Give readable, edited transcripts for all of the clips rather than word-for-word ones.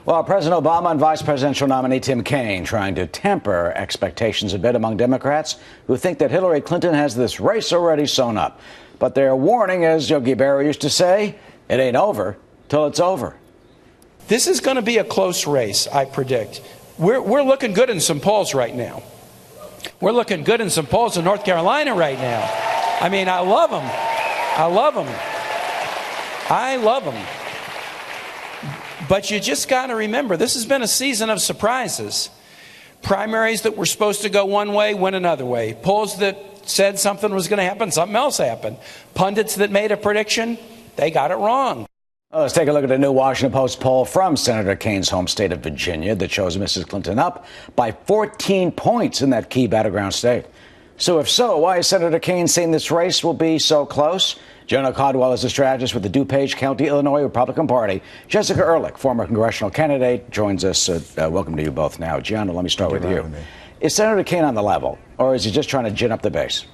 Well, President Obama and Vice Presidential nominee Tim Kaine trying to temper expectations a bit among Democrats who think that Hillary Clinton has this race already sewn up. But they're warning, as Yogi Berra used to say, it ain't over till it's over. This is going to be a close race, I predict. We're looking good in some polls right now. We're looking good in some polls in North Carolina right now. I mean, I love them. I love them. I love them. But you just got to remember, this has been a season of surprises. Primaries that were supposed to go one way went another way. Polls that said something was going to happen, something else happened. Pundits that made a prediction, they got it wrong. Well, let's take a look at a new Washington Post poll from Senator Kaine's home state of Virginia that shows Mrs. Clinton up by 14 points in that key battleground state. So if so, why is Senator Kaine saying this race will be so close? Jenna Caldwell is a strategist with the DuPage County, Illinois Republican Party. Jessica Ehrlich, former congressional candidate, joins us. Welcome to you both now. Gianna, let me start with you. Is Senator Kaine on the level, or is he just trying to gin up the base?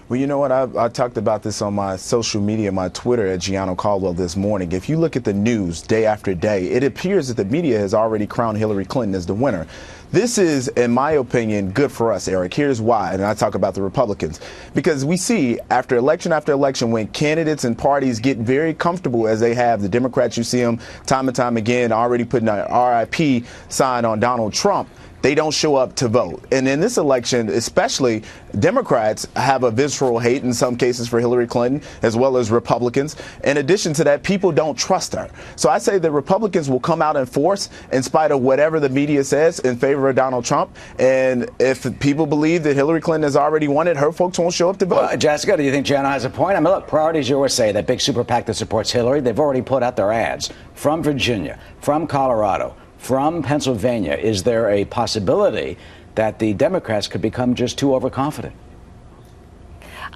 Well, you know what? I talked about this on my social media, my Twitter at Gianna Caldwell this morning. If you look at the news day after day, it appears that the media has already crowned Hillary Clinton as the winner. This is, in my opinion, good for us, Eric. Here's why, and I talk about the Republicans. Because we see after election, when candidates and parties get very comfortable, as they have, the Democrats, you see them time and time again, already putting an RIP sign on Donald Trump. They don't show up to vote. And in this election, especially, Democrats have a visceral hate in some cases for Hillary Clinton, as well as Republicans. In addition to that, people don't trust her. So I say that Republicans will come out in force in spite of whatever the media says in favor of Donald Trump. And if people believe that Hillary Clinton has already won it, her folks won't show up to vote. Well, Jessica, do you think Jenna has a point? I mean, look, Priorities USA, that big super PAC that supports Hillary, they've already put out their ads from Virginia, from Colorado, from Pennsylvania. Is there a possibility that the Democrats could become just too overconfident?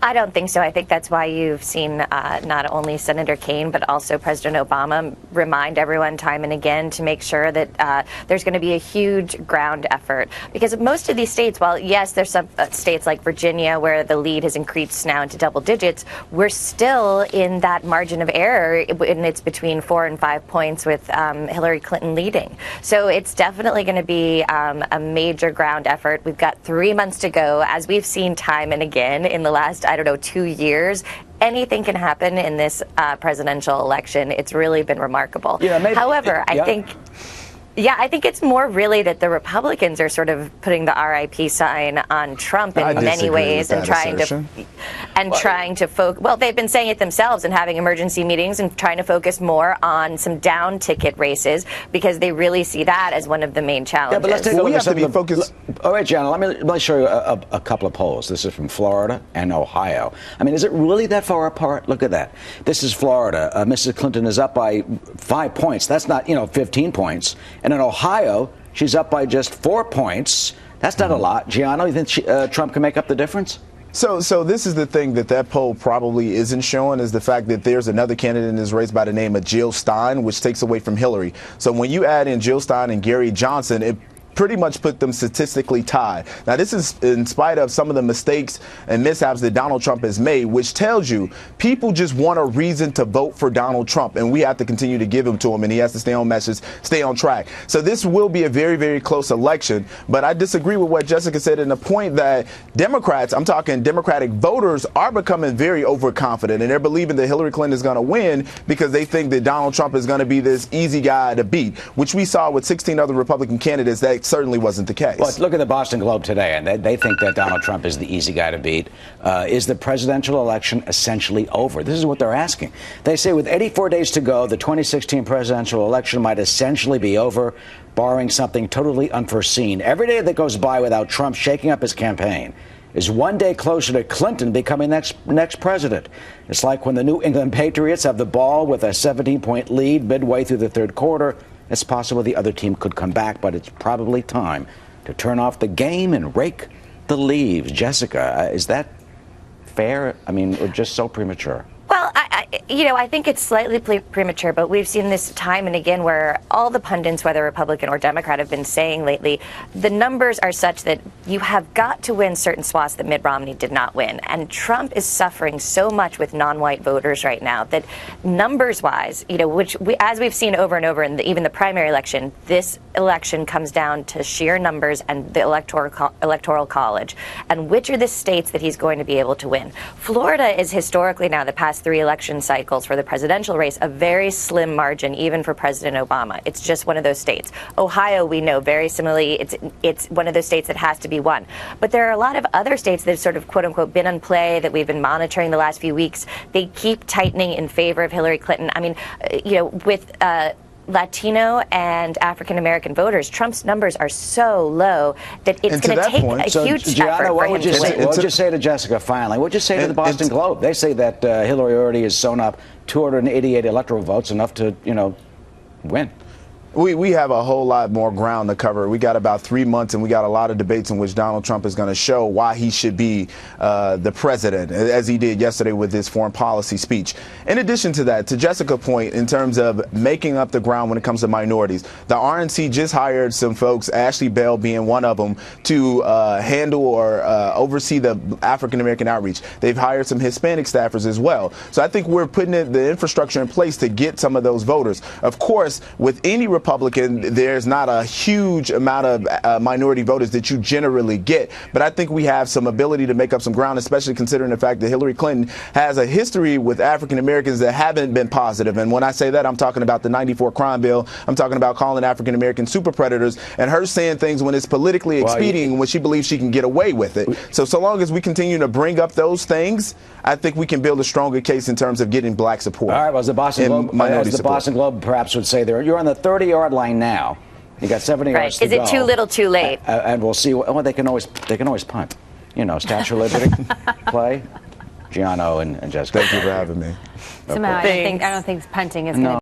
I don't think so. I think that's why you've seen not only Senator Kaine, but also President Obama remind everyone time and again to make sure that there's going to be a huge ground effort. Because most of these states, while yes, there's some states like Virginia where the lead has increased now into double digits, we're still in that margin of error, and it's between 4 and 5 points with Hillary Clinton leading. So it's definitely going to be a major ground effort. We've got 3 months to go, as we've seen time and again in the last 2 years. Anything can happen in this presidential election. It's really been remarkable. Yeah, However, I think it's more really that the Republicans are sort of putting the RIP sign on Trump in many ways and trying to focus. Well, they've been saying it themselves and having emergency meetings and trying to focus more on some down ticket races because they really see that as one of the main challenges. Yeah, but let's take a look. We have to be focused. All right, Gianna, let me show you a couple of polls. This is from Florida and Ohio. I mean, is it really that far apart? Look at that. This is Florida. Mrs. Clinton is up by 5 points. That's not, 15 points. And in Ohio, she's up by just 4 points. That's not a lot. Gianna, you think Trump can make up the difference? So this is the thing that poll probably isn't showing, is the fact that there's another candidate in this race by the name of Jill Stein, which takes away from Hillary. So when you add in Jill Stein and Gary Johnson, it pretty much put them statistically tied. Now, this is in spite of some of the mistakes and mishaps that Donald Trump has made, which tells you people just want a reason to vote for Donald Trump, and we have to continue to give him to him, and he has to stay on message, stay on track. So this will be a very, very close election, but I disagree with what Jessica said in the point that Democrats, I'm talking Democratic voters, are becoming very overconfident, and they're believing that Hillary Clinton is going to win because they think that Donald Trump is going to be this easy guy to beat, which we saw with 16 other Republican candidates. That certainly wasn't the case. Well, look at the Boston Globe today, and they think that Donald Trump is the easy guy to beat. Is the presidential election essentially over? This is what they're asking. They say with 84 days to go, the 2016 presidential election might essentially be over, barring something totally unforeseen. Every day that goes by without Trump shaking up his campaign is one day closer to Clinton becoming next president. It's like when the New England Patriots have the ball with a 17-point lead midway through the third quarter. It's possible the other team could come back, but it's probably time to turn off the game and rake the leaves. Jessica, is that fair? I mean, or just so premature? Well, I think it's slightly premature, but we've seen this time and again where all the pundits, whether Republican or Democrat, have been saying lately, the numbers are such that you have got to win certain swaths that Mitt Romney did not win. And Trump is suffering so much with non-white voters right now that numbers-wise, as we've seen over and over in even the primary election, this election comes down to sheer numbers and the electoral college. And which are the states that he's going to be able to win? Florida is historically now, the past 3 election cycles for the presidential race, a very slim margin, even for President Obama. It's just one of those states. Ohio, we know very similarly, it's one of those states that has to be won. But there are a lot of other states that have sort of, quote unquote, been in play that we've been monitoring the last few weeks. They keep tightening in favor of Hillary Clinton. I mean, with Latino and African American voters, Trump's numbers are so low that it's going to take a huge effort for him to win. What would you say to Jessica finally? What would you say to the Boston Globe? They say that Hillary already has sewn up 288 electoral votes, enough to, win. We have a whole lot more ground to cover. We got about 3 months, and we got a lot of debates in which Donald Trump is going to show why he should be the president, as he did yesterday with his foreign policy speech. In addition to that, to Jessica's point, in terms of making up the ground when it comes to minorities, the RNC just hired some folks, Ashley Bell being one of them, to handle or oversee the African American outreach. They've hired some Hispanic staffers as well. So I think we're putting the infrastructure in place to get some of those voters. Of course, with any Republican, there's not a huge amount of minority voters that you generally get. But I think we have some ability to make up some ground, especially considering the fact that Hillary Clinton has a history with African Americans that haven't been positive. And when I say that, I'm talking about the 94 crime bill. I'm talking about calling African Americans super predators, and her saying things when it's politically expedient, when she believes she can get away with it. So long as we continue to bring up those things, I think we can build a stronger case in terms of getting black support. All right, well, as the Boston Globe perhaps would say, you're on the 30-yard line now. You got 70 yards to go. Is it too little, too late? And we'll see. Well, they can always punt. Statue of Liberty play. Gianno and Jessica. Thank you for having me. Somehow, I don't think punting is going to